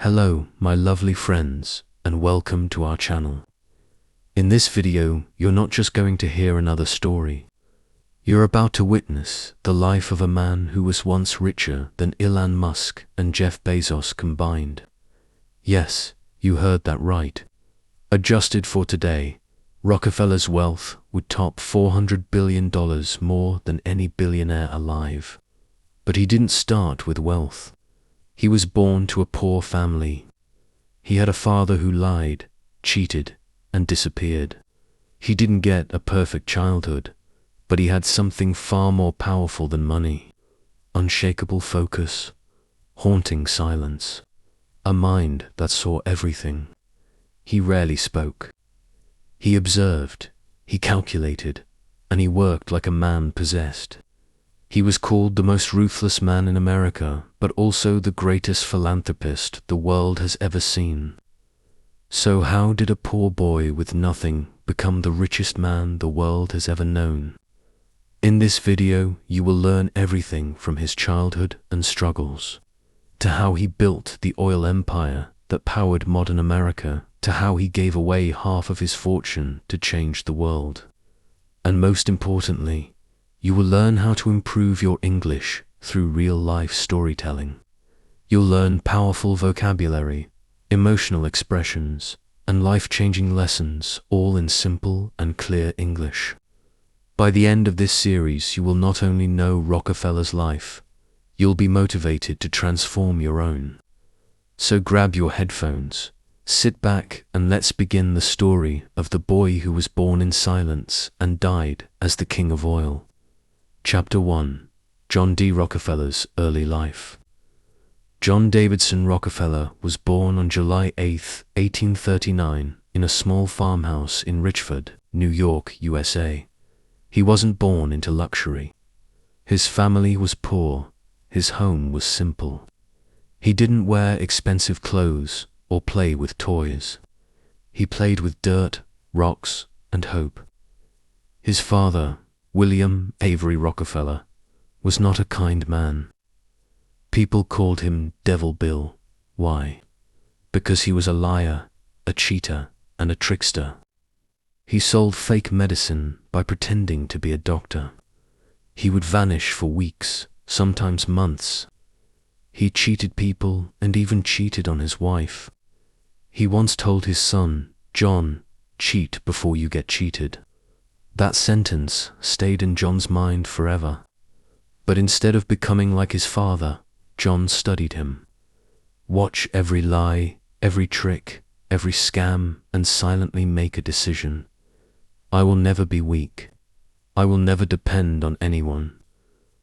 Hello, my lovely friends, and welcome to our channel. In this video, you're not just going to hear another story. You're about to witness the life of a man who was once richer than Elon Musk and Jeff Bezos combined. Yes, you heard that right. Adjusted for today, Rockefeller's wealth would top $400 billion more than any billionaire alive. But he didn't start with wealth. He was born to a poor family. He had a father who lied, cheated, and disappeared. He didn't get a perfect childhood, but he had something far more powerful than money: unshakable focus, haunting silence, a mind that saw everything. He rarely spoke. He observed, he calculated, and he worked like a man possessed. He was called the most ruthless man in America, but also the greatest philanthropist the world has ever seen. So how did a poor boy with nothing become the richest man the world has ever known? In this video, you will learn everything from his childhood and struggles, to how he built the oil empire that powered modern America, to how he gave away half of his fortune to change the world. And most importantly, you will learn how to improve your English through real-life storytelling. You'll learn powerful vocabulary, emotional expressions, and life-changing lessons, all in simple and clear English. By the end of this series, you will not only know Rockefeller's life, you'll be motivated to transform your own. So grab your headphones, sit back, and let's begin the story of the boy who was born in silence and died as the king of oil. Chapter 1. John D. Rockefeller's early life. John Davidson Rockefeller was born on July 8, 1839, in a small farmhouse in Richford, New York, USA. He wasn't born into luxury. His family was poor. His home was simple. He didn't wear expensive clothes or play with toys. He played with dirt, rocks, and hope. His father, William Avery Rockefeller, was not a kind man. People called him Devil Bill. Why? Because he was a liar, a cheater, and a trickster. He sold fake medicine by pretending to be a doctor. He would vanish for weeks, sometimes months. He cheated people and even cheated on his wife. He once told his son, John, "Cheat before you get cheated." That sentence stayed in John's mind forever. But instead of becoming like his father, John studied him. Watch every lie, every trick, every scam, and silently make a decision. I will never be weak. I will never depend on anyone.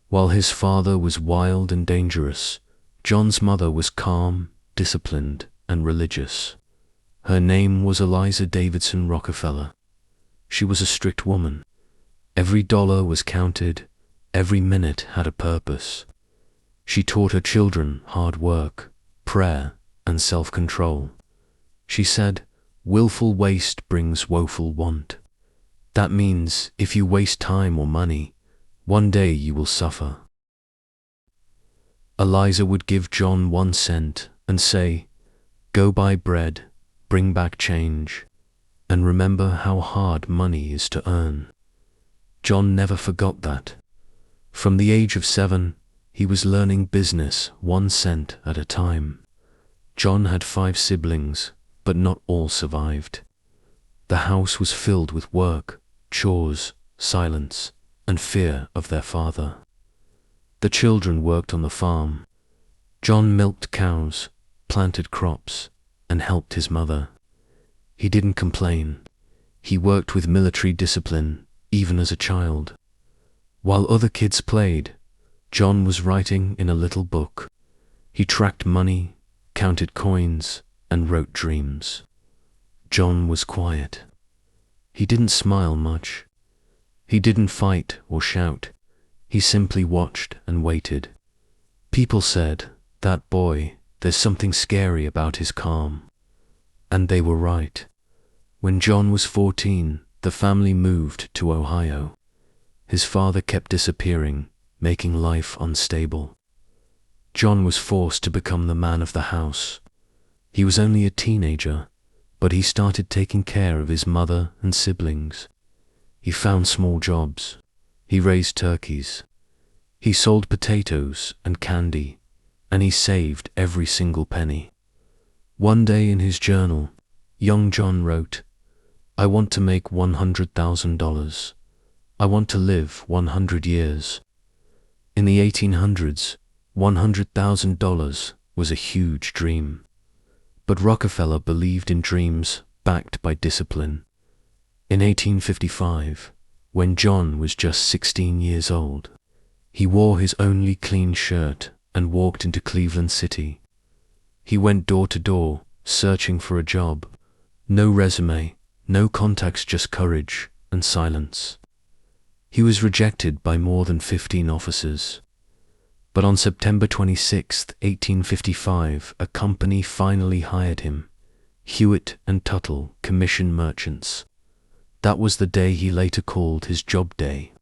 While his father was wild and dangerous, John's mother was calm, disciplined, and religious. Her name was Eliza Davidson Rockefeller. She was a strict woman. Every dollar was counted. Every minute had a purpose. She taught her children hard work, prayer, and self-control. She said, "Willful waste brings woeful want." That means if you waste time or money, one day you will suffer. Eliza would give John 1 cent and say, "Go buy bread, bring back change, and remember how hard money is to earn." John never forgot that. From the age of 7, he was learning business 1 cent at a time. John had 5 siblings, but not all survived. The house was filled with work, chores, silence, and fear of their father. The children worked on the farm. John milked cows, planted crops, and helped his mother. He didn't complain. He worked with military discipline, even as a child. While other kids played, John was writing in a little book. He tracked money, counted coins, and wrote dreams. John was quiet. He didn't smile much. He didn't fight or shout. He simply watched and waited. People said, "That boy, there's something scary about his calm." And they were right. When John was 14, the family moved to Ohio. His father kept disappearing, making life unstable. John was forced to become the man of the house. He was only a teenager, but he started taking care of his mother and siblings. He found small jobs. He raised turkeys. He sold potatoes and candy, and he saved every single penny. One day in his journal, young John wrote, "I want to make $100,000. I want to live 100 years." In the 1800s, $100,000 was a huge dream. But Rockefeller believed in dreams backed by discipline. In 1855, when John was just 16 years old, he wore his only clean shirt and walked into Cleveland City. He went door to door, searching for a job. No resume, no contacts, just courage and silence. He was rejected by more than 15 officers. But on September 26, 1855, a company finally hired him, Hewitt and Tuttle Commission Merchants. That was the day he later called his job day.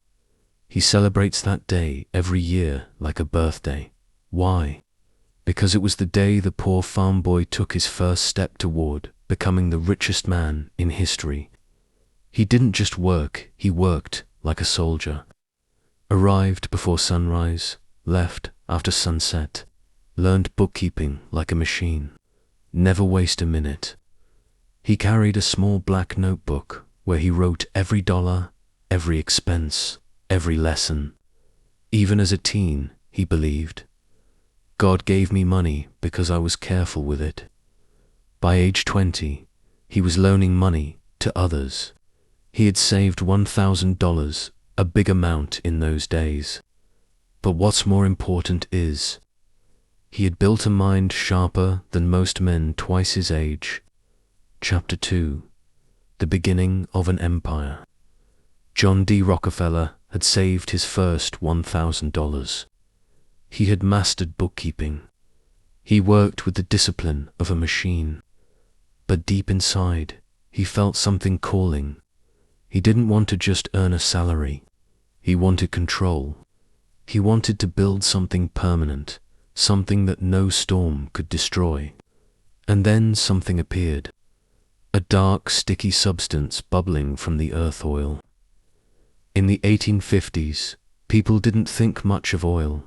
He celebrates that day every year like a birthday. Why? Because it was the day the poor farm boy took his first step toward becoming the richest man in history. He didn't just work, he worked like a soldier. Arrived before sunrise, left after sunset, learned bookkeeping like a machine, never waste a minute. He carried a small black notebook where he wrote every dollar, every expense, every lesson. Even as a teen, he believed, God gave me money because I was careful with it. By age 20, he was loaning money to others. He had saved $1,000, a big amount in those days. But what's more important is, he had built a mind sharper than most men twice his age. Chapter 2. The Beginning of an Empire. John D. Rockefeller had saved his first $1,000. He had mastered bookkeeping. He worked with the discipline of a machine. But deep inside, he felt something calling. He didn't want to just earn a salary. He wanted control. He wanted to build something permanent, something that no storm could destroy. And then something appeared. A dark, sticky substance bubbling from the earth oil. In the 1850s, people didn't think much of oil.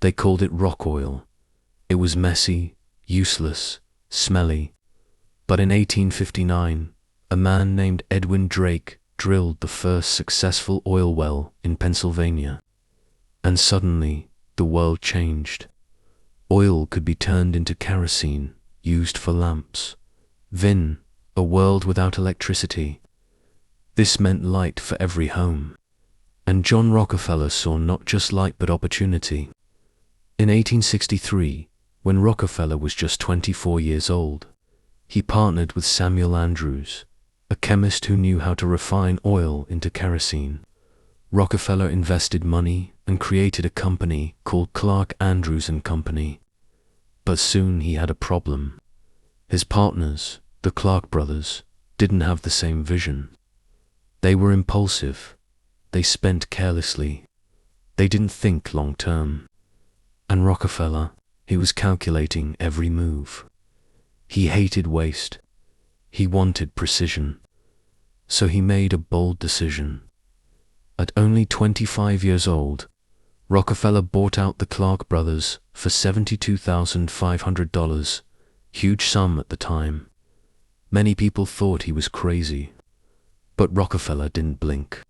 They called it rock oil. It was messy, useless, smelly. But in 1859, a man named Edwin Drake drilled the first successful oil well in Pennsylvania. And suddenly, the world changed. Oil could be turned into kerosene, used for lamps. Then, a world without electricity. This meant light for every home. And John Rockefeller saw not just light but opportunity. In 1863, when Rockefeller was just 24 years old, he partnered with Samuel Andrews, a chemist who knew how to refine oil into kerosene. Rockefeller invested money and created a company called Clark Andrews and Company. But soon he had a problem. His partners, the Clark brothers, didn't have the same vision. They were impulsive. They spent carelessly. They didn't think long term. And Rockefeller, he was calculating every move. He hated waste. He wanted precision. So he made a bold decision. At only 25 years old, Rockefeller bought out the Clark brothers for $72,500, huge sum at the time. Many people thought he was crazy, but Rockefeller didn't blink.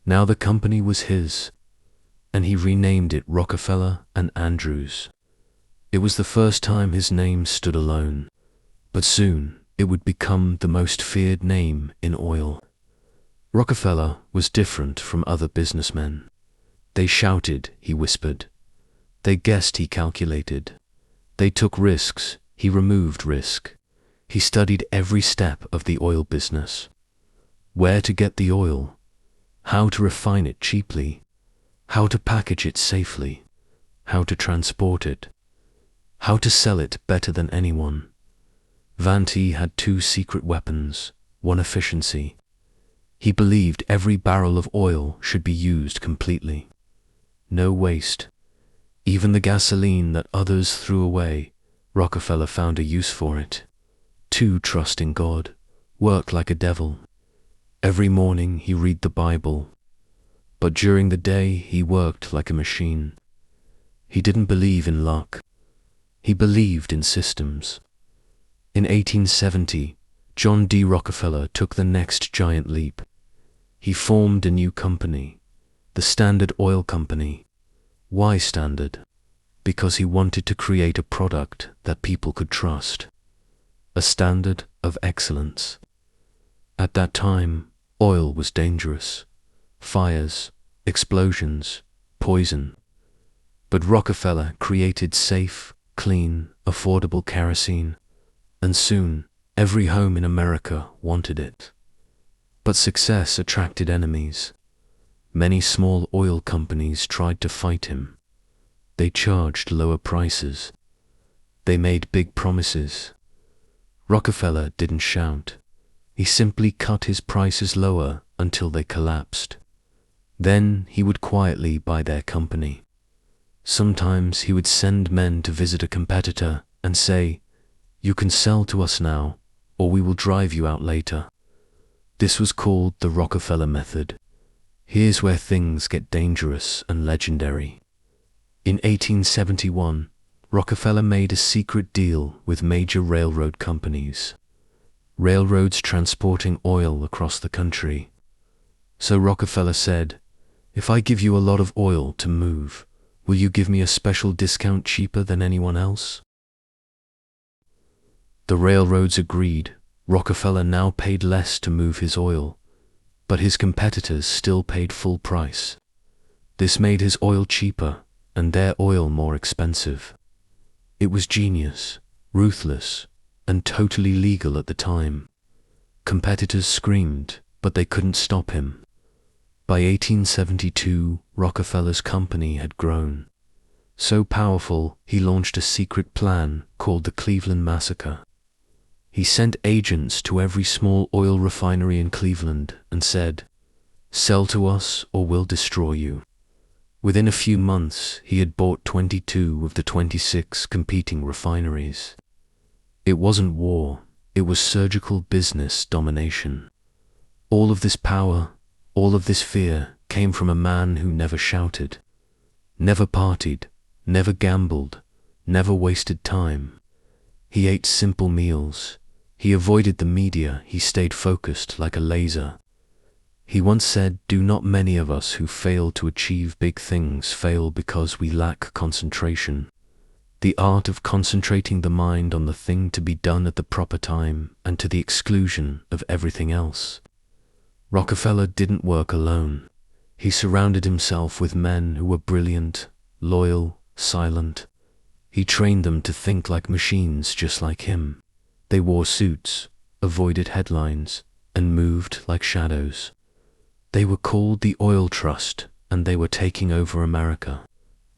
Now the company was his, and he renamed it Rockefeller and Andrews. It was the first time his name stood alone, but soon it would become the most feared name in oil. Rockefeller was different from other businessmen. They shouted, he whispered. They guessed, he calculated. They took risks, he removed risk. He studied every step of the oil business. Where to get the oil, how to refine it cheaply, how to package it safely, how to transport it, how to sell it better than anyone. Vanty had two secret weapons, one efficiency. He believed every barrel of oil should be used completely. No waste. Even the gasoline that others threw away, Rockefeller found a use for it. 2. Trust in God. Work like a devil. Every morning he read the Bible, but during the day he worked like a machine. He didn't believe in luck. He believed in systems. In 1870, John D. Rockefeller took the next giant leap. He formed a new company, the Standard Oil Company. Why Standard? Because he wanted to create a product that people could trust. A standard of excellence. At that time, oil was dangerous. Fires, explosions, poison. But Rockefeller created safe, clean, affordable kerosene, and soon every home in America wanted it. But success attracted enemies. Many small oil companies tried to fight him. They charged lower prices. They made big promises. Rockefeller didn't shout. He simply cut his prices lower until they collapsed. Then he would quietly buy their company. Sometimes he would send men to visit a competitor and say, "You can sell to us now, or we will drive you out later." This was called the Rockefeller method. Here's where things get dangerous and legendary. In 1871, Rockefeller made a secret deal with major railroad companies. Railroads transporting oil across the country. So Rockefeller said, "If I give you a lot of oil to move, will you give me a special discount cheaper than anyone else?" The railroads agreed. Rockefeller now paid less to move his oil, but his competitors still paid full price. This made his oil cheaper and their oil more expensive. It was genius, ruthless, and totally legal at the time. Competitors screamed, but they couldn't stop him. By 1872, Rockefeller's company had grown. So powerful, he launched a secret plan called the Cleveland Massacre. He sent agents to every small oil refinery in Cleveland and said, "Sell to us or we'll destroy you." Within a few months, he had bought 22 of the 26 competing refineries. It wasn't war, it was surgical business domination. All of this power, all of this fear came from a man who never shouted, never partied, never gambled, never wasted time. He ate simple meals. He avoided the media. He stayed focused like a laser. He once said, "Do not many of us who fail to achieve big things fail because we lack concentration." The art of concentrating the mind on the thing to be done at the proper time and to the exclusion of everything else. Rockefeller didn't work alone. He surrounded himself with men who were brilliant, loyal, silent. He trained them to think like machines just like him. They wore suits, avoided headlines, and moved like shadows. They were called the Oil Trust, and they were taking over America.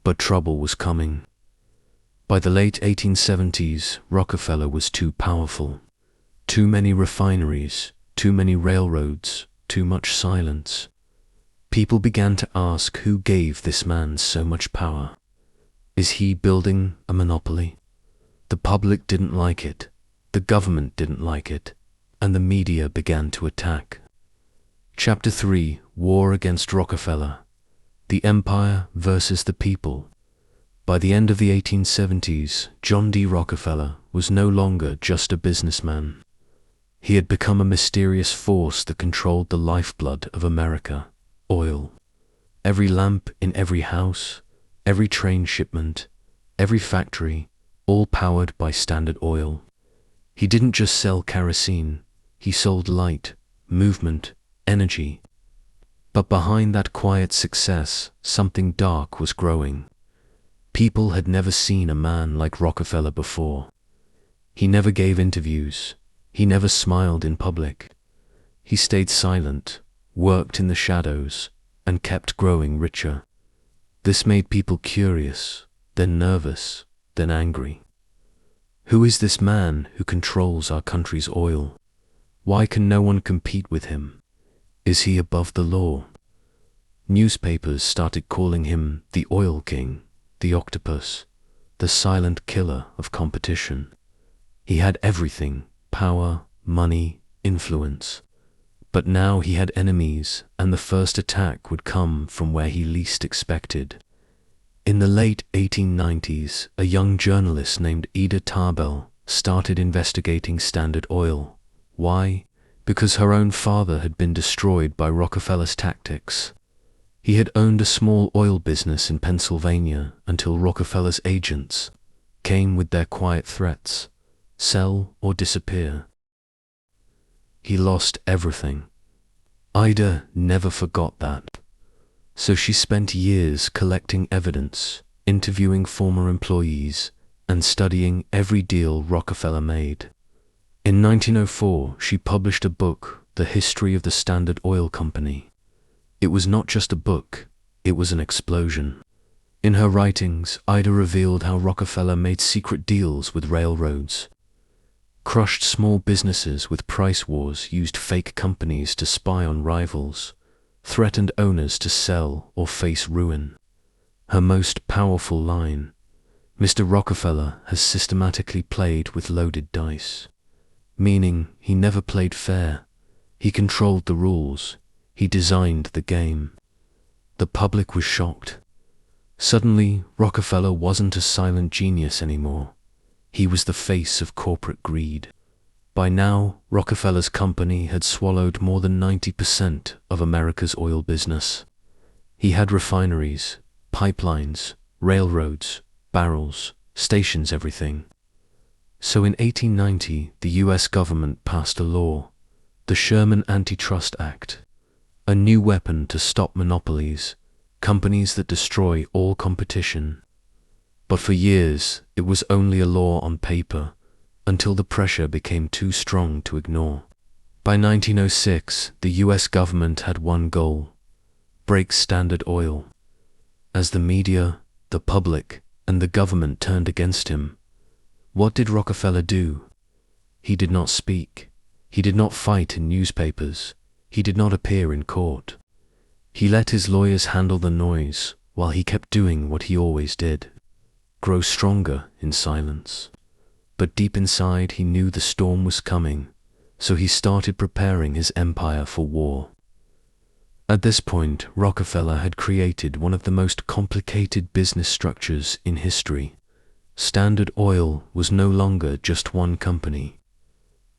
But trouble was coming. By the late 1870s, Rockefeller was too powerful. Too many refineries, too many railroads, too much silence. People began to ask who gave this man so much power. Is he building a monopoly? The public didn't like it. The government didn't like it, and the media began to attack. Chapter 3: War against Rockefeller. The Empire versus the People. By the end of the 1870s, John D. Rockefeller was no longer just a businessman. He had become a mysterious force that controlled the lifeblood of America: oil. Every lamp in every house, every train shipment, every factory, all powered by Standard Oil. He didn't just sell kerosene, he sold light, movement, energy. But behind that quiet success, something dark was growing. People had never seen a man like Rockefeller before. He never gave interviews. He never smiled in public. He stayed silent, worked in the shadows, and kept growing richer. This made people curious, then nervous, then angry. Who is this man who controls our country's oil? Why can no one compete with him? Is he above the law? Newspapers started calling him the Oil King, the Octopus, the silent killer of competition. He had everything: power, money, influence. But now he had enemies, and the first attack would come from where he least expected. In the late 1890s, a young journalist named Ida Tarbell started investigating Standard Oil. Why? Because her own father had been destroyed by Rockefeller's tactics. He had owned a small oil business in Pennsylvania until Rockefeller's agents came with their quiet threats: sell or disappear. He lost everything. Ida never forgot that. So she spent years collecting evidence, interviewing former employees, and studying every deal Rockefeller made. In 1904, she published a book, The History of the Standard Oil Company. It was not just a book, it was an explosion. In her writings, Ida revealed how Rockefeller made secret deals with railroads, crushed small businesses with price wars, used fake companies to spy on rivals, threatened owners to sell or face ruin. Her most powerful line: "Mr. Rockefeller has systematically played with loaded dice." Meaning, he never played fair. He controlled the rules. He designed the game. The public was shocked. Suddenly, Rockefeller wasn't a silent genius anymore. He was the face of corporate greed. By now, Rockefeller's company had swallowed more than 90% of America's oil business. He had refineries, pipelines, railroads, barrels, stations, everything. So in 1890, the US government passed a law, the Sherman Antitrust Act, a new weapon to stop monopolies, companies that destroy all competition. But for years, it was only a law on paper, until the pressure became too strong to ignore. By 1906, the US government had one goal: break Standard Oil. As the media, the public, and the government turned against him, what did Rockefeller do? He did not speak. He did not fight in newspapers. He did not appear in court. He let his lawyers handle the noise while he kept doing what he always did: grow stronger in silence. But deep inside, he knew the storm was coming, so he started preparing his empire for war. At this point, Rockefeller had created one of the most complicated business structures in history. Standard Oil was no longer just one company.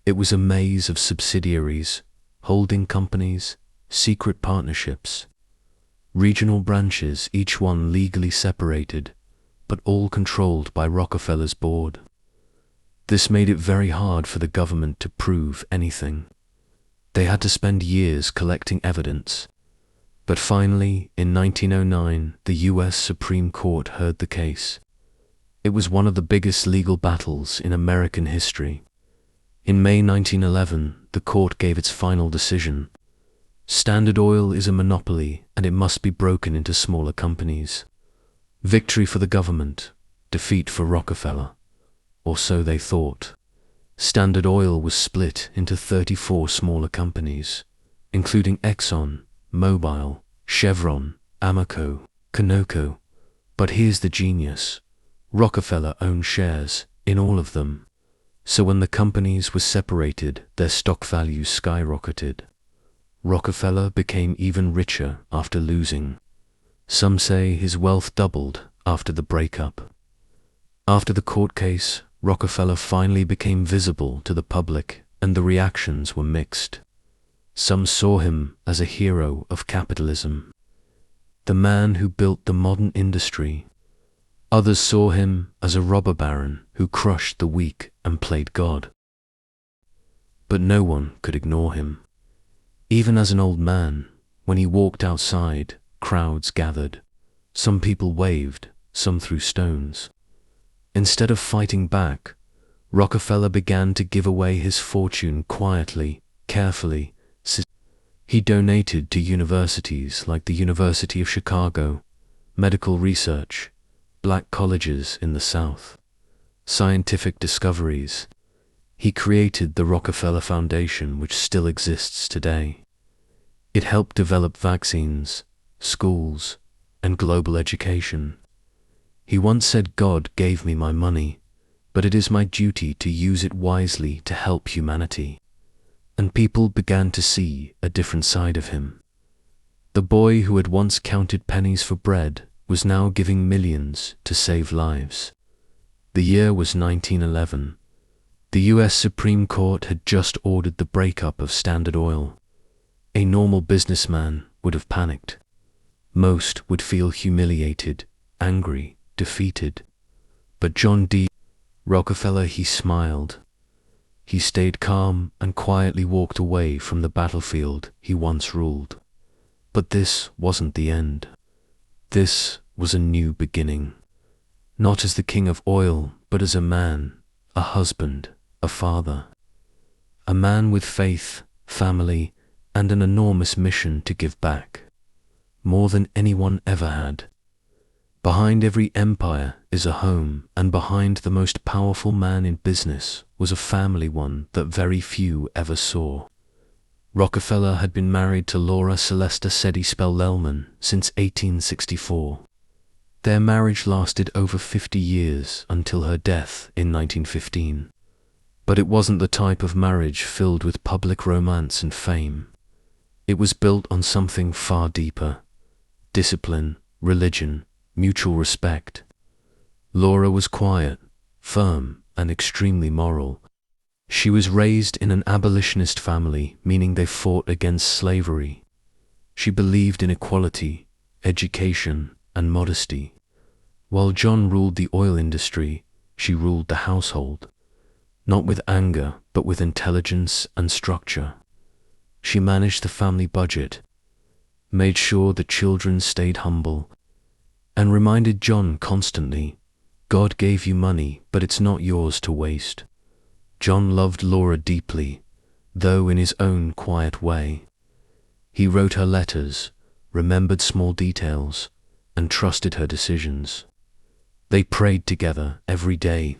It was a maze of subsidiaries, holding companies, secret partnerships, regional branches, each one legally separated, but all controlled by Rockefeller's board. This made it very hard for the government to prove anything. They had to spend years collecting evidence. But finally, in 1909, the US Supreme Court heard the case. It was one of the biggest legal battles in American history. In May 1911, the court gave its final decision. Standard Oil is a monopoly, and it must be broken into smaller companies. Victory for the government, defeat for Rockefeller. Or so they thought. Standard Oil was split into 34 smaller companies, including Exxon, Mobil, Chevron, Amoco, Conoco. But here's the genius: Rockefeller owned shares in all of them. So when the companies were separated, their stock values skyrocketed. Rockefeller became even richer after losing. Some say his wealth doubled after the breakup. After the court case, Rockefeller finally became visible to the public, and the reactions were mixed. Some saw him as a hero of capitalism, the man who built the modern industry. Others saw him as a robber baron who crushed the weak and played God. But no one could ignore him. Even as an old man, when he walked outside, crowds gathered. Some people waved, some threw stones. Instead of fighting back, Rockefeller began to give away his fortune quietly, carefully. He donated to universities like the University of Chicago, medical research, black colleges in the South, scientific discoveries. He created the Rockefeller Foundation, which still exists today. It helped develop vaccines, schools, and global education. He once said, "God gave me my money, but it is my duty to use it wisely to help humanity." And people began to see a different side of him. The boy who had once counted pennies for bread was now giving millions to save lives. The year was 1911. The US Supreme Court had just ordered the breakup of Standard Oil. A normal businessman would have panicked. Most would feel humiliated, angry, defeated. But John D. Rockefeller, he smiled. He stayed calm and quietly walked away from the battlefield he once ruled. But this wasn't the end. This was a new beginning. Not as the king of oil, but as a man, a husband, a father. A man with faith, family, and an enormous mission to give back. More than anyone ever had. Behind every empire is a home, and behind the most powerful man in business was a family, one that very few ever saw. Rockefeller had been married to Laura Celesta Seddy Spellelman since 1864. Their marriage lasted over 50 years until her death in 1915. But it wasn't the type of marriage filled with public romance and fame. It was built on something far deeper: discipline, religion, mutual respect. Laura was quiet, firm, and extremely moral. She was raised in an abolitionist family, meaning they fought against slavery. She believed in equality, education, and modesty. While John ruled the oil industry, she ruled the household. Not with anger, but with intelligence and structure. She managed the family budget, made sure the children stayed humble, and reminded John constantly, "God gave you money, but it's not yours to waste." John loved Laura deeply, though in his own quiet way. He wrote her letters, remembered small details, and trusted her decisions. They prayed together every day,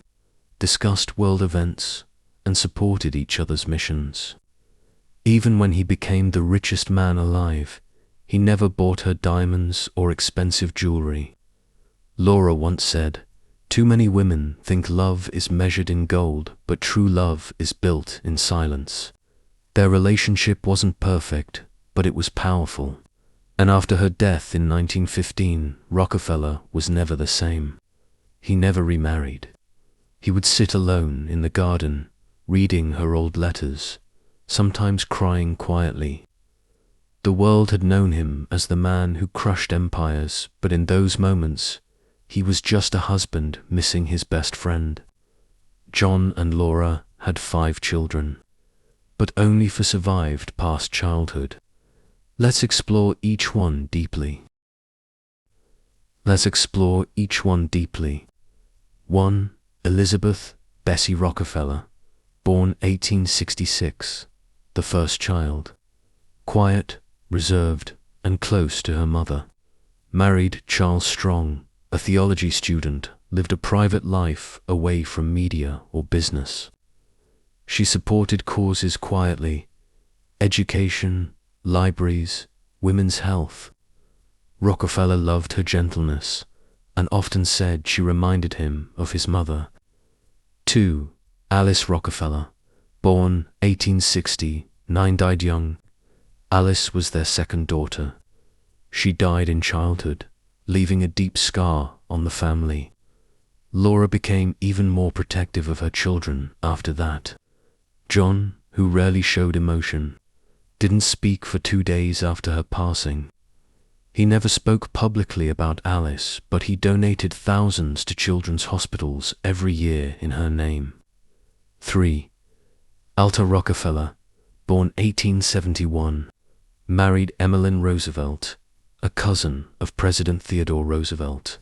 discussed world events, and supported each other's missions. Even when he became the richest man alive, he never bought her diamonds or expensive jewelry. Laura once said, "Too many women think love is measured in gold, but true love is built in silence." Their relationship wasn't perfect, but it was powerful. And after her death in 1915, Rockefeller was never the same. He never remarried. He would sit alone in the garden, reading her old letters, sometimes crying quietly. The world had known him as the man who crushed empires, but in those moments, he was just a husband missing his best friend. John and Laura had 5 children, but only 4 survived past childhood. Let's explore each one deeply. 1. Elizabeth Bessie Rockefeller, born 1866, the first child. Quiet, reserved, and close to her mother. Married Charles Strong, a theology student, lived a private life away from media or business. She supported causes quietly: education, libraries, women's health. Rockefeller loved her gentleness and often said she reminded him of his mother. 2. Alice Rockefeller, born 1860, 9 died young. Alice was their second daughter. She died in childhood, leaving a deep scar on the family. Laura became even more protective of her children after that. John, who rarely showed emotion, didn't speak for 2 days after her passing. He never spoke publicly about Alice, but he donated thousands to children's hospitals every year in her name. 3. Alta Rockefeller, born 1871, married Emmeline Roosevelt, a cousin of President Theodore Roosevelt.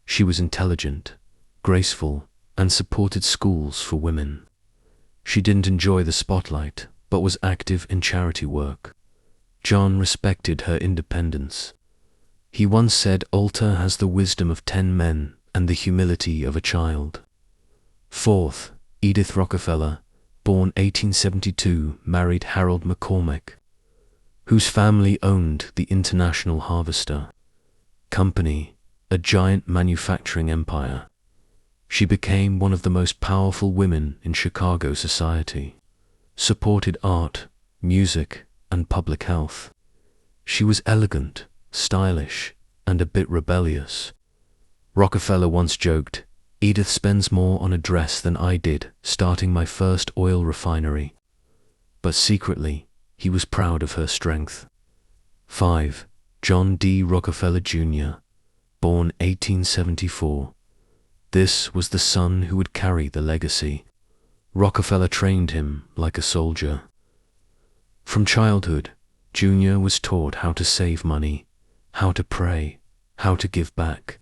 She was intelligent, graceful, and supported schools for women. She didn't enjoy the spotlight, but was active in charity work. John respected her independence. He once said, "Alta has the wisdom of 10 men and the humility of a child." 4. Edith Rockefeller, born 1872, married Harold McCormick, whose family owned the International Harvester Company, a giant manufacturing empire. She became one of the most powerful women in Chicago society, supported art, music, and public health. She was elegant, stylish, and a bit rebellious. Rockefeller once joked, "Edith spends more on a dress than I did starting my first oil refinery." But secretly, he was proud of her strength. 5. John D. Rockefeller Jr., born 1874. This was the son who would carry the legacy. Rockefeller trained him like a soldier. From childhood, Jr. was taught how to save money, how to pray, how to give back.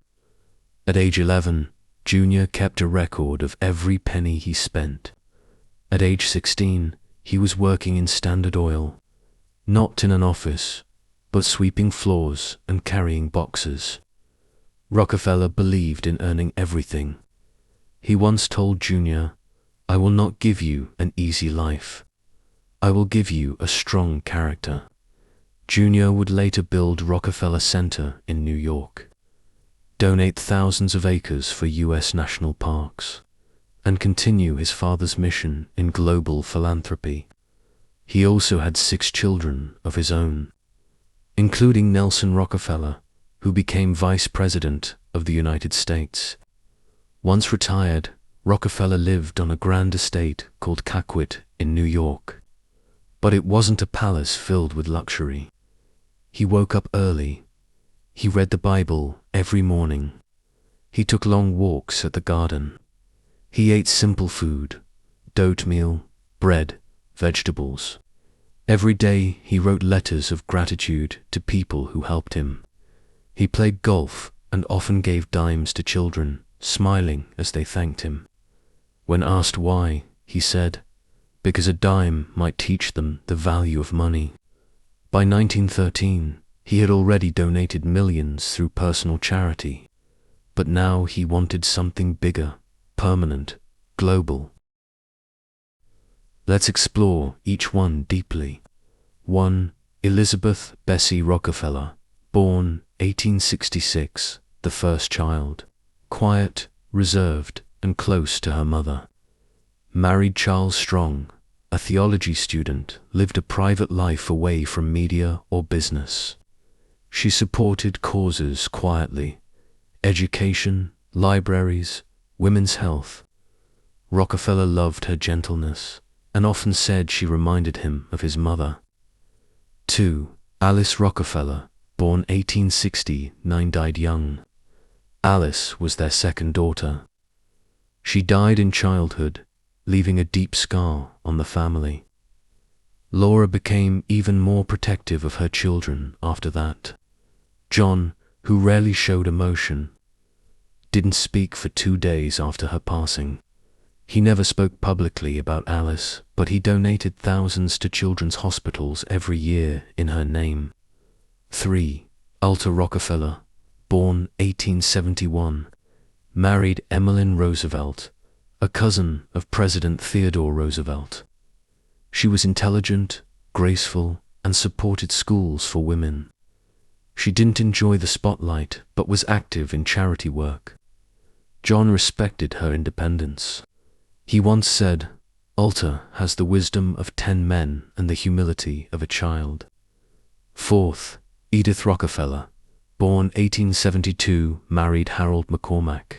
At age 11, Jr. kept a record of every penny he spent. At age 16, he was working in Standard Oil, not in an office, but sweeping floors and carrying boxes. Rockefeller believed in earning everything. He once told Jr., "I will not give you an easy life. I will give you a strong character." Jr. would later build Rockefeller Center in New York, donate thousands of acres for U.S. national parks, and continue his father's mission in global philanthropy. He also had 6 children of his own, including Nelson Rockefeller, who became Vice President of the United States. Once retired, Rockefeller lived on a grand estate called Caquet in New York. But it wasn't a palace filled with luxury. He woke up early. He read the Bible every morning. He took long walks at the garden. He ate simple food, oatmeal, bread, vegetables. Every day he wrote letters of gratitude to people who helped him. He played golf and often gave dimes to children, smiling as they thanked him. When asked why, he said, "Because a dime might teach them the value of money." By 1913, he had already donated millions through personal charity, but now he wanted something bigger, permanent, global. Let's explore each one deeply. 1. Elizabeth Bessie Rockefeller, born 1866, the first child. Quiet, reserved, and close to her mother. Married Charles Strong, a theology student, lived a private life away from media or business. She supported causes quietly: education, libraries, women's health. Rockefeller loved her gentleness and often said she reminded him of his mother. 2. Alice Rockefeller, born 1869, died young. Alice was their second daughter. She died in childhood, leaving a deep scar on the family. Laura became even more protective of her children after that. John, who rarely showed emotion, didn't speak for 2 days after her passing. He never spoke publicly about Alice, but he donated thousands to children's hospitals every year in her name. 3. Alta Rockefeller, born 1871, married Emmeline Roosevelt, a cousin of President Theodore Roosevelt. She was intelligent, graceful, and supported schools for women. She didn't enjoy the spotlight, but was active in charity work. John respected her independence. He once said, "Alta has the wisdom of 10 men and the humility of a child." 4th, Edith Rockefeller, born 1872, married Harold McCormack,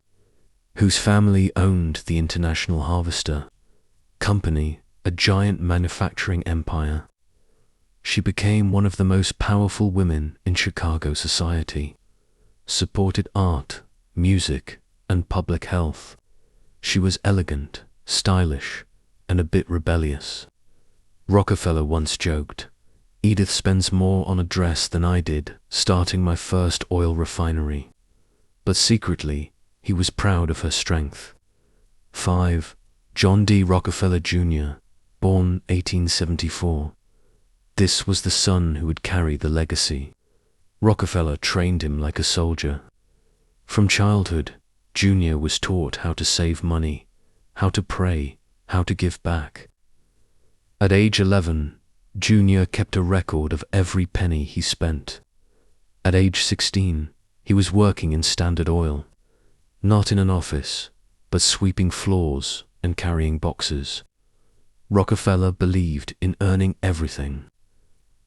whose family owned the International Harvester Company, a giant manufacturing empire. She became one of the most powerful women in Chicago society, supported art, music, and public health. She was elegant, stylish, and a bit rebellious. Rockefeller once joked, "Edith spends more on a dress than I did starting my first oil refinery." But secretly, he was proud of her strength. 5. John D. Rockefeller Jr., born 1874. This was the son who would carry the legacy. Rockefeller trained him like a soldier. From childhood, Jr. was taught how to save money, how to pray, how to give back. At age 11, Jr. kept a record of every penny he spent. At age 16, He was working in Standard Oil, not in an office, but sweeping floors and carrying boxes. Rockefeller believed in earning everything.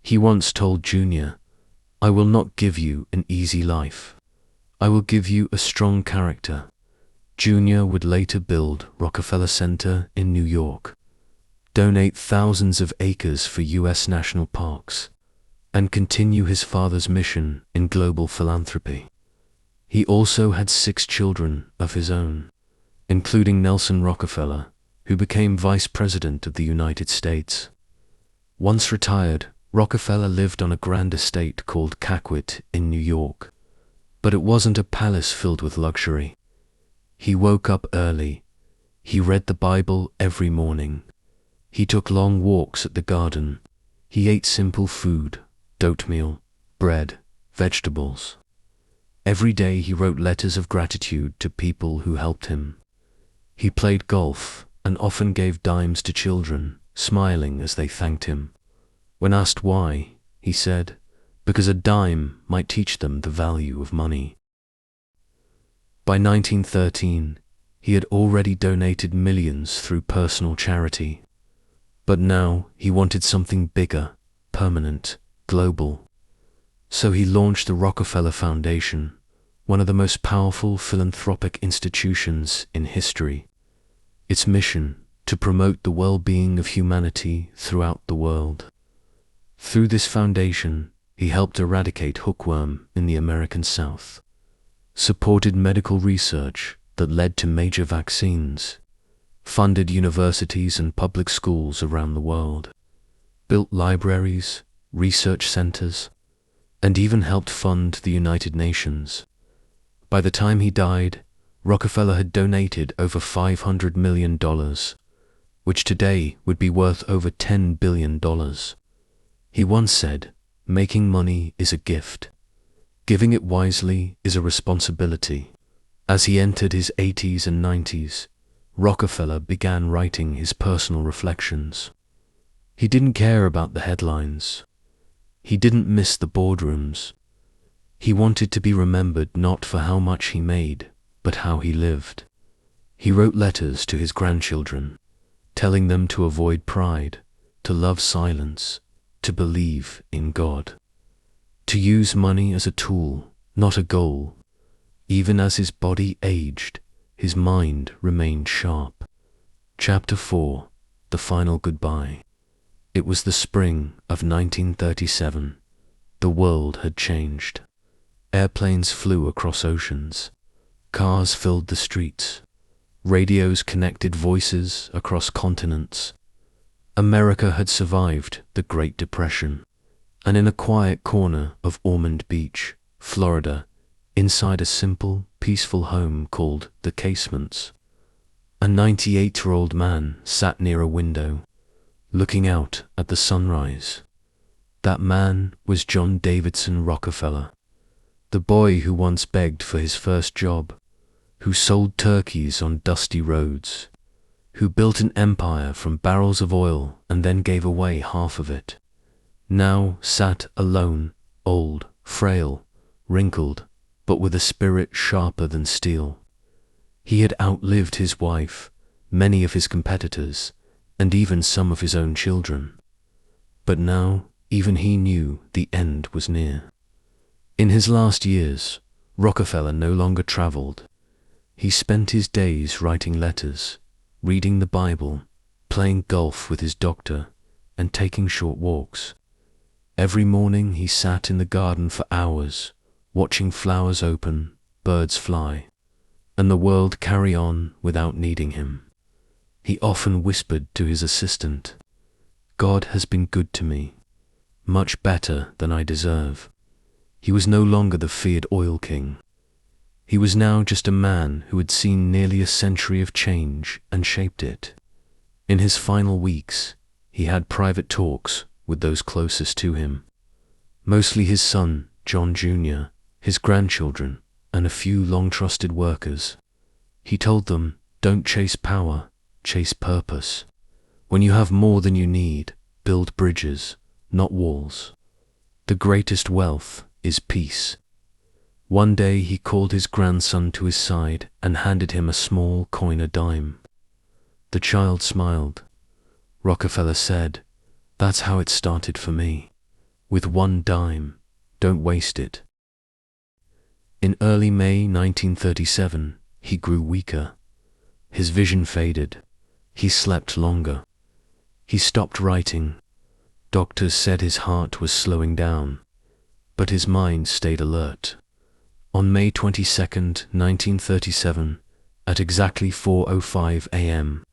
He once told Junior, "I will not give you an easy life. I will give you a strong character." Junior would later build Rockefeller Center in New York, donate thousands of acres for U.S. national parks, and continue his father's mission in global philanthropy. He also had 6 children of his own, including Nelson Rockefeller, who became Vice President of the United States. Once retired, Rockefeller lived on a grand estate called Caquet in New York. But it wasn't a palace filled with luxury. He woke up early. He read the Bible every morning. He took long walks at the garden. He ate simple food, oatmeal, bread, vegetables. Every day he wrote letters of gratitude to people who helped him. He played golf and often gave dimes to children, smiling as they thanked him. When asked why, he said, "Because a dime might teach them the value of money." By 1913, he had already donated millions through personal charity. But now he wanted something bigger, permanent, global. So he launched the Rockefeller Foundation, one of the most powerful philanthropic institutions in history. Its mission, to promote the well-being of humanity throughout the world. Through this foundation, he helped eradicate hookworm in the American South, supported medical research that led to major vaccines, funded universities and public schools around the world, built libraries, research centers, and even helped fund the United Nations. By the time he died, Rockefeller had donated over $500 million, which today would be worth over $10 billion. He once said, "Making money is a gift. Giving it wisely is a responsibility." As he entered his 80s and 90s, Rockefeller began writing his personal reflections. He didn't care about the headlines. He didn't miss the boardrooms. He wanted to be remembered not for how much he made, but how he lived. He wrote letters to his grandchildren, telling them to avoid pride, to love silence, to believe in God, to use money as a tool, not a goal. Even as his body aged, his mind remained sharp. Chapter 4: The Final Goodbye. It was the spring of 1937. The world had changed. Airplanes flew across oceans. Cars filled the streets. Radios connected voices across continents. America had survived the Great Depression, and in a quiet corner of Ormond Beach, Florida, inside a simple, peaceful home called The Casements, a 98-year-old man sat near a window, looking out at the sunrise. That man was John Davidson Rockefeller, the boy who once begged for his first job, who sold turkeys on dusty roads, who built an empire from barrels of oil and then gave away half of it, now sat alone, old, frail, wrinkled, but with a spirit sharper than steel. He had outlived his wife, many of his competitors, and even some of his own children. But now, even he knew the end was near. In his last years, Rockefeller no longer traveled. He spent his days writing letters, reading the Bible, playing golf with his doctor, and taking short walks. Every morning he sat in the garden for hours, watching flowers open, birds fly, and the world carry on without needing him. He often whispered to his assistant, "God has been good to me, much better than I deserve." He was no longer the feared oil king. He was now just a man who had seen nearly a century of change and shaped it. In his final weeks, he had private talks with those closest to him, mostly his son, John Jr., his grandchildren, and a few long-trusted workers. He told them, "Don't chase power, chase purpose. When you have more than you need, build bridges, not walls. The greatest wealth is peace." One day he called his grandson to his side and handed him a small coin, a dime. The child smiled. Rockefeller said, "That's how it started for me. With one dime, don't waste it." In early May 1937, he grew weaker. His vision faded. He slept longer. He stopped writing. Doctors said his heart was slowing down, but his mind stayed alert. On May 22, 1937, at exactly 4:05 a.m.,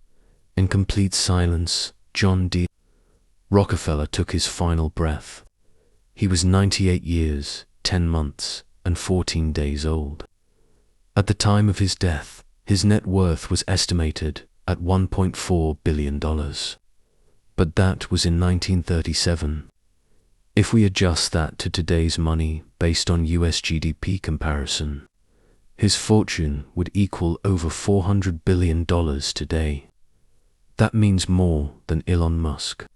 in complete silence, John D. Rockefeller took his final breath. He was 98 years, 10 months, and 14 days old. At the time of his death, his net worth was estimated at $1.4 billion. But that was in 1937. If we adjust that to today's money based on US GDP comparison, his fortune would equal over $400 billion today. That means more than Elon Musk,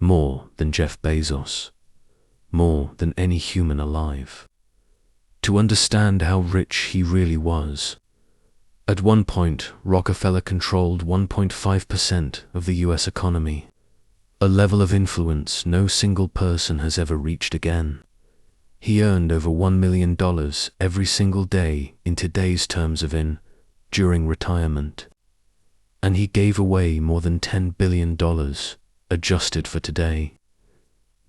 more than Jeff Bezos, more than any human alive. To understand how rich he really was, at one point Rockefeller controlled 1.5% of the US economy, a level of influence no single person has ever reached again. He earned over $1 million every single day in today's terms during retirement. And he gave away more than $10 billion, adjusted for today.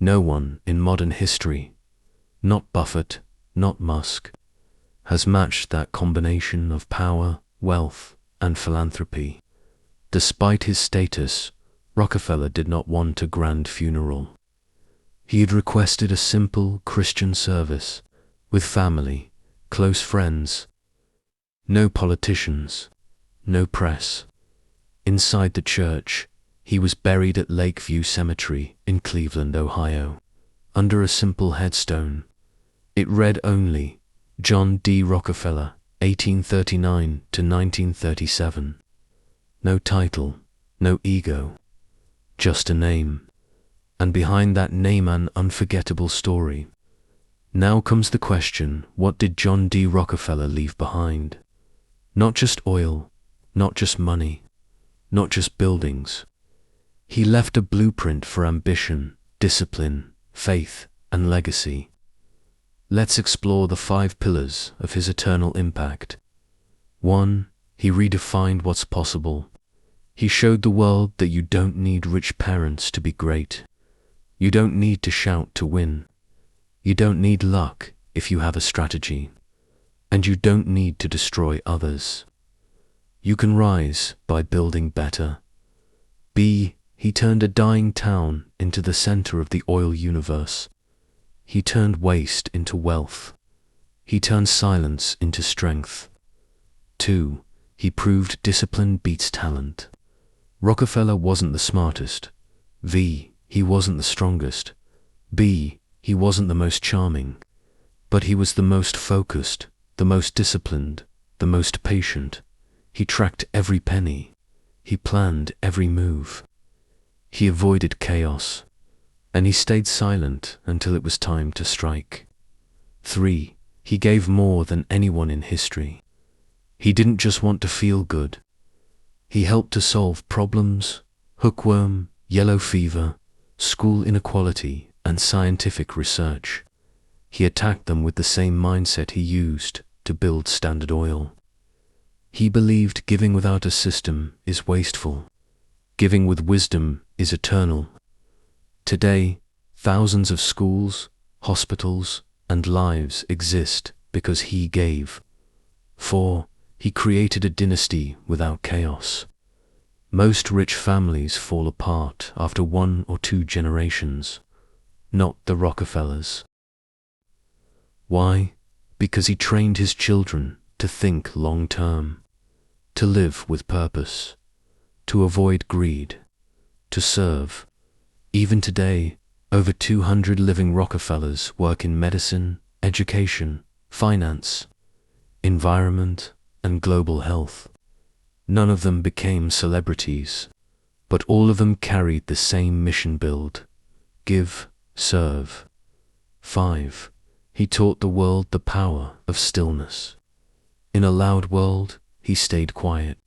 No one in modern history, not Buffett, not Musk, has matched that combination of power, wealth, and philanthropy. Despite his status, Rockefeller did not want a grand funeral. He had requested a simple Christian service with family, close friends. No politicians, no press. Inside the church, he was buried at Lakeview Cemetery in Cleveland, Ohio, under a simple headstone. It read only, John D. Rockefeller, 1839 to 1937. No title, no ego, just a name. And behind that name, an unforgettable story. Now comes the question, what did John D. Rockefeller leave behind? Not just oil, not just money, not just buildings. He left a blueprint for ambition, discipline, faith, and legacy. Let's explore the 5 pillars of his eternal impact. 1. He redefined what's possible. He showed the world that you don't need rich parents to be great. You don't need to shout to win. You don't need luck if you have a strategy. And you don't need to destroy others. You can rise by building better. B. He turned a dying town into the center of the oil universe. He turned waste into wealth. He turned silence into strength. 2. He proved discipline beats talent. Rockefeller wasn't the smartest. V. He wasn't the strongest. B. He wasn't the most charming. But he was the most focused, the most disciplined, the most patient. He tracked every penny. He planned every move. He avoided chaos. And he stayed silent until it was time to strike. 3. He gave more than anyone in history. He didn't just want to feel good. He helped to solve problems, hookworm, yellow fever, school inequality, and scientific research. He attacked them with the same mindset he used to build Standard Oil. He believed giving without a system is wasteful. Giving with wisdom is eternal. Today, thousands of schools, hospitals, and lives exist because he gave. 4. He created a dynasty without chaos. Most rich families fall apart after 1 or 2 generations, not the Rockefellers. Why? Because he trained his children to think long-term, to live with purpose, to avoid greed, to serve. Even today, over 200 living Rockefellers work in medicine, education, finance, environment, and global health. None of them became celebrities, but all of them carried the same mission: build, give, serve. 5. He taught the world the power of stillness. In a loud world, he stayed quiet.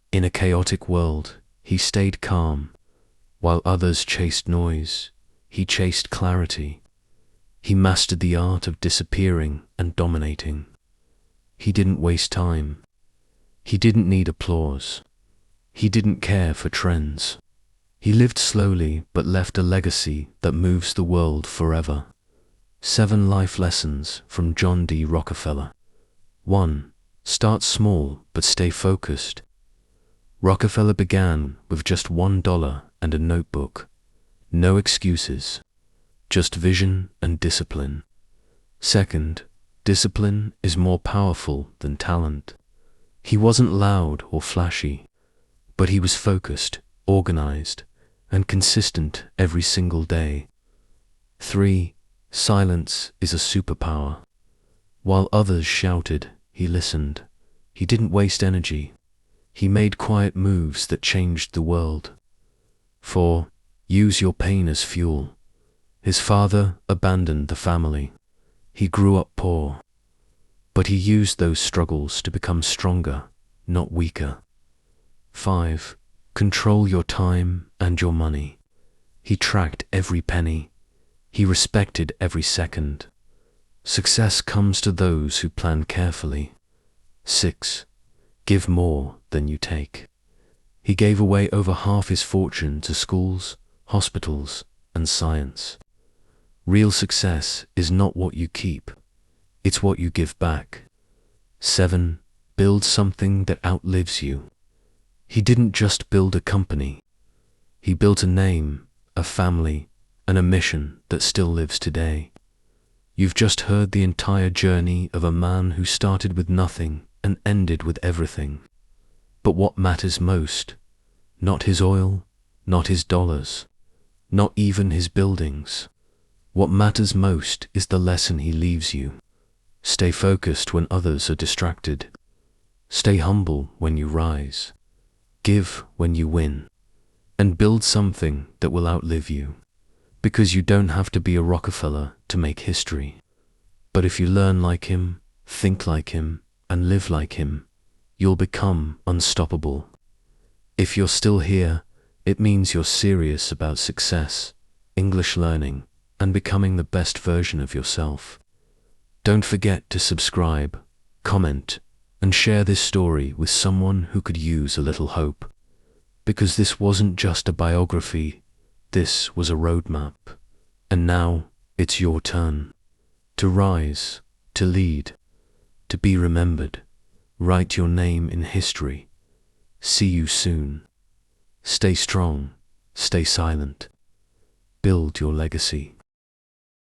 In a chaotic world, he stayed calm. While others chased noise, he chased clarity. He mastered the art of disappearing and dominating. He didn't waste time. He didn't need applause. He didn't care for trends. He lived slowly but left a legacy that moves the world forever. 7 life lessons from John D. Rockefeller. 1. Start small but stay focused. Rockefeller began with just $1 and a notebook. No excuses, just vision and discipline. 2. Discipline is more powerful than talent. He wasn't loud or flashy, but he was focused, organized, and consistent every single day. 3. Silence is a superpower. While others shouted, he listened. He didn't waste energy. He made quiet moves that changed the world. 4. Use your pain as fuel. His father abandoned the family. He grew up poor. But he used those struggles to become stronger, not weaker. 5. Control your time and your money. He tracked every penny. He respected every second. Success comes to those who plan carefully. 6. Give more than you take. He gave away over half his fortune to schools, hospitals, and science. Real success is not what you keep, it's what you give back. 7. Build something that outlives you. He didn't just build a company. He built a name, a family, and a mission that still lives today. You've just heard the entire journey of a man who started with nothing and ended with everything. But what matters most? Not his oil, not his dollars, not even his buildings. What matters most is the lesson he leaves you. Stay focused when others are distracted. Stay humble when you rise. Give when you win. And build something that will outlive you. Because you don't have to be a Rockefeller to make history. But if you learn like him, think like him, and live like him, you'll become unstoppable. If you're still here, it means you're serious about success, English learning, and becoming the best version of yourself. Don't forget to subscribe, comment, and share this story with someone who could use a little hope. Because this wasn't just a biography, this was a roadmap. And now it's your turn. To rise, to lead, to be remembered. Write your name in history. See you soon. Stay strong, stay silent. Build your legacy.